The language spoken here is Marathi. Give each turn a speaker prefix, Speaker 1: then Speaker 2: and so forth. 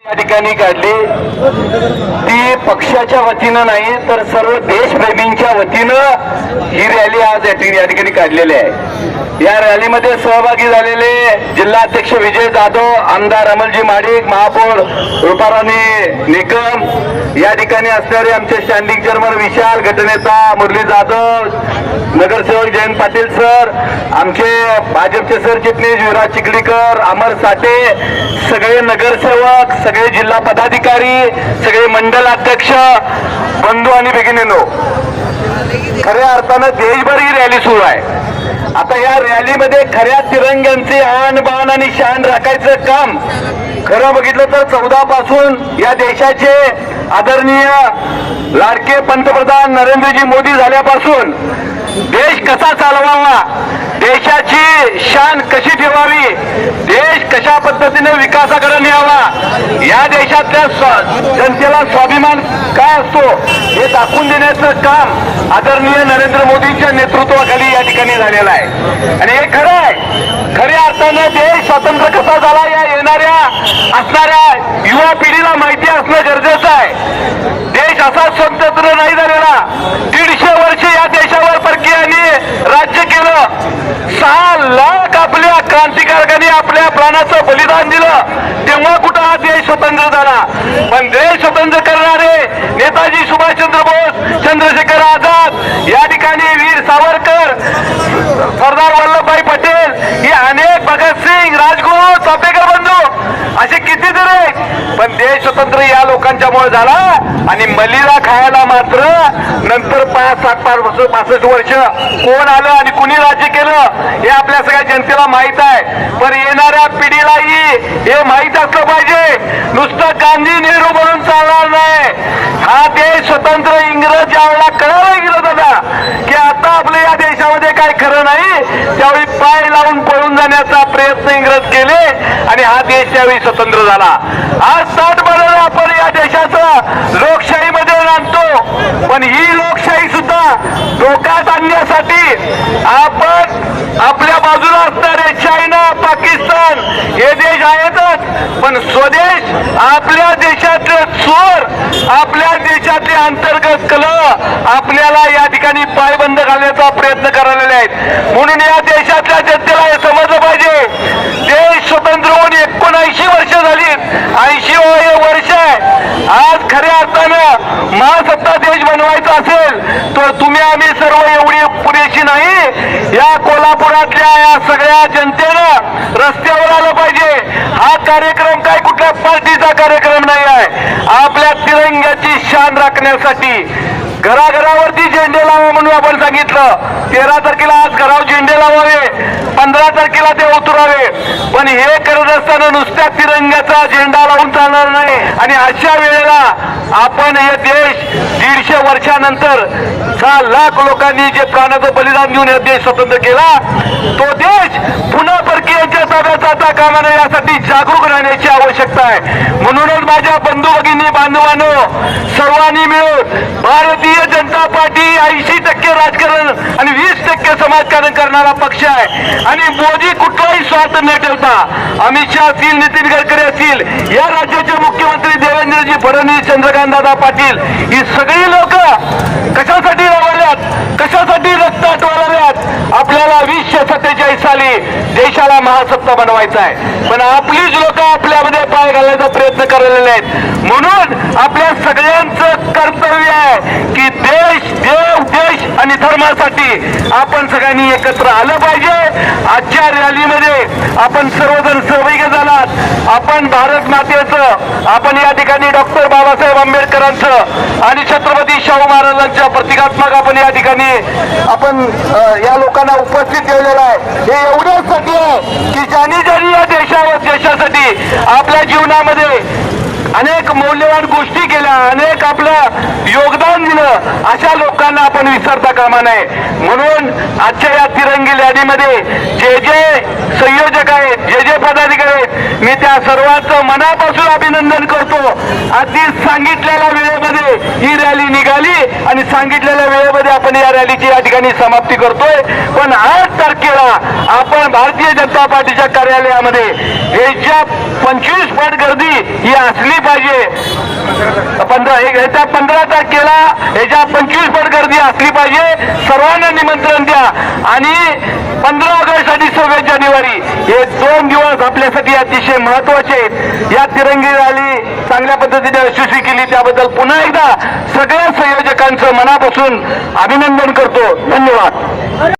Speaker 1: या ठिकाणी काढली ती पक्षाच्या वतीनं नाही तर सर्व देशप्रेमींच्या वतीनं ही रॅली आज या ठिकाणी काढलेली आहे। या रॅलीमध्ये सहभागी झालेले जिल्हाध्यक्ष विजय जाधव, आमदार अमलजी माडिक, महापौर रूपाराणी निकम, या ठिकाणी असणारे आमचे स्टँडिंग चेअरमन विशाल, गटनेता मुरली जाधव, नगरसेवक जयंत पाटील सर, आमचे भाजपचे सरचिटणीस विराज चिखलीकर, अमर साठे, सगळे नगरसेवक, सगळे जिल्हा पदाधिकारी, सगळे मंडल अध्यक्ष, बंधू आणि भगिनींनो, खऱ्या अर्थानं देशभर ही रॅली सुरू आहे। आता या रॅलीमध्ये खऱ्या तिरंग्यांचे आन बाण आणि शान राखायचं काम खरं बघितलं तर 14 पासून या देशाचे आदरणीय लाडके पंतप्रधान नरेंद्रजी मोदी झाल्यापासून देश कसा चालवावा, देशाची शान कशी ठेवावी, देश कशा पद्धतीने विकासाकडे न्यावा, या देशातल्या जनतेला स्वाभिमान काय असतो हे दाखवून देण्याचं काम आदरणीय नरेंद्र मोदींच्या नेतृत्वाखाली या ठिकाणी झालेलं आहे। आणि हे खरं आहे, खऱ्या अर्थानं देश स्वतंत्र कसा झाला या येणाऱ्या असणाऱ्या युवा पिढीला माहिती असणं गरजेचं आहे। देश असा स्वतंत्र नाही झालेला, 150 वर्ष या देशावर परकीयांनी राज्य केलं, 6 लाख आपल्या क्रांतिकारकांनी आपल्या प्राणाचं बलिदान दिलं, तेव्हा कुठं हा देश स्वतंत्र झाला। पण देश स्वतंत्र करणारे नेताजी सुभाषचंद्र बोस, चंद्रशेखर आझाद, या ठिकाणी वीर सावरकर, सरदार वल्लभभाई पटेल, हे अनेक, भगतसिंग, राजगुरू, चापेकर बंधू, असे कितीतरी, पण देश स्वतंत्र या लोकांच्यामुळे झाला। आणि मलिदा खायला मात्र नंतर 65 वर्ष कोण आलं आणि कुणी राज्य केलं हे आपल्या सगळ्या जनतेला माहित आहे। पण येणाऱ्या पिढीलाही हे माहित असलं पाहिजे, नुसतं गांधी नेहरू म्हणून चालणार नाही। हा देश स्वतंत्र इंग्रज ज्यावेळेला कळलं इंग्रजांना की आता आपल्या या देशामध्ये काय खरं नाही, त्यावेळी पाय लावून पळून जाण्याचा प्रयत्न इंग्रज केले आणि हा देश त्यावेळी स्वतंत्र झाला। आज 60 वर्ष आपण या देशाचं लोकशाहीमध्ये आणतो, पण ही लोकशाही सुद्धा धोक्यात आणण्यासाठी आपण आपल्या बाजूला असणारे चायना, पाकिस्तान हे देश आहेतच, पण स्वदेश आपल्या देशातले चोर, आपल्या देशातले अंतर्गत कलह आपल्याला या ठिकाणी पायबंद घालण्याचा प्रयत्न करायला आहेत। म्हणून या देशातल्या जनतेला हे समजलं पाहिजे, देश स्वतंत्र होऊन 79 वर्ष झाली, 80 वर्ष आहे। आज खऱ्या अर्थानं महासत्ता देश बनवायचा असेल तर तुम्ही आम्ही सर्व एवढी पुरेशी नाही, या कोल्हापुरातल्या या सगळ्या जनतेनं रस्त्यावर आलं पाहिजे। हा कार्यक्रम काय कुठल्या पार्टीचा कार्यक्रम नाही आहे, आपल्या तिरंग्याची शान राखण्यासाठी घराघरावरती झेंडे लावा म्हणून आपण सांगितलं। 13 तारखेला आज घरावर झेंडे लावावे, 15 तारखेला ते उतरावे, पण हे करत असताना नुसत्या तिरंग्याचा झेंडा लावून चालणार नाही। आणि अशा वेळेला आपण हे देश 150 वर्षानंतर 6 लाख लोकांनी जे प्राणाचं बलिदान देऊन हे देश स्वतंत्र केला, तो देश पुन्हा परकीयांच्या ताब्यात जाता कामा नये यासाठी जागरूक राहण्याची आवश्यकता आहे। म्हणूनच माझ्या बंधू भगिनी बांधवांनो, सर्वांनी मिळून भारतीय जनता पार्टी 80% राजकारण आणि 20% समाजकारण करणारा पक्ष आहे। आणि मोदी कुठलाही स्वार्थ न ठेवता, अमित शहा असतील, नितीन गडकरी असतील, या राज्याचे मुख्यमंत्री देवेंद्रजी फडणवीस, चंद्रकांत दादा पाटील, ही सगळी लोक कशासाठी राबवल्यात, कशासाठी रक्त आटवाल्यात, आपल्याला 2047 साली देशाला महासत्ता बनवायचा आहे, पण आपलीच लोक आपल्यामध्ये पाय घालण्याचा प्रयत्न करायला आहेत। म्हणून आपल्या सगळ्यांचं कर्तव्य आहे की देश, देव, देश आणि धर्मासाठी आपण सगळ्यांनी एकत्र आलं पाहिजे। आजच्या रॅलीमध्ये आपण सर्वजण सहभागी झालात, आपण भारत मातेचं, आपण या ठिकाणी डॉक्टर बाबासाहेब आंबेडकरांचं आणि छत्रपती शाहू महाराजांच्या प्रतिकात्मक आपण या ठिकाणी आपण या लोकांना उपस्थित ठेवलेलं आहे। हे एवढ्यासाठी आहे की ज्यांनी या देशासाठी आपल्या जीवनामध्ये अनेक मौल्यवान गोष्टी केल्या, अनेक आपलं योगदान दिलं, अशा लोकांना आपण विसरता कामा नये। म्हणून आजच्या या तिरंगी रॅलीमध्ये जे जे संयोजक आहेत, जे जे पदाधिकारी आहेत, मी त्या सर्वांचं मनापासून अभिनंदन करतो। आधी सांगितलेल्या वेळेमध्ये ही रॅली निघाली आणि सांगितलेल्या वेळेमध्ये आपण या रॅलीची या ठिकाणी समाप्ती करतोय। पण 8 तारखेला आपण भारतीय जनता पार्टीच्या कार्यालयामध्ये हे ज्या 25 पट गर्दी ही असली पाहिजे. 15 तारखेला याच्या 25 पट गर्दी असली पाहिजे. सर्वांना निमंत्रण द्या आणि 15 ऑगस्ट आणि 26 जानेवारी हे 2 दिवस आपल्यासाठी अतिशय महत्वाचे आहेत. या तिरंगी रॅली चांगल्या पद्धतीने यशस्वी केली त्याबद्दल पुन्हा एकदा सगळ्या संयोजकांचं मनापासून अभिनंदन करतो. धन्यवाद.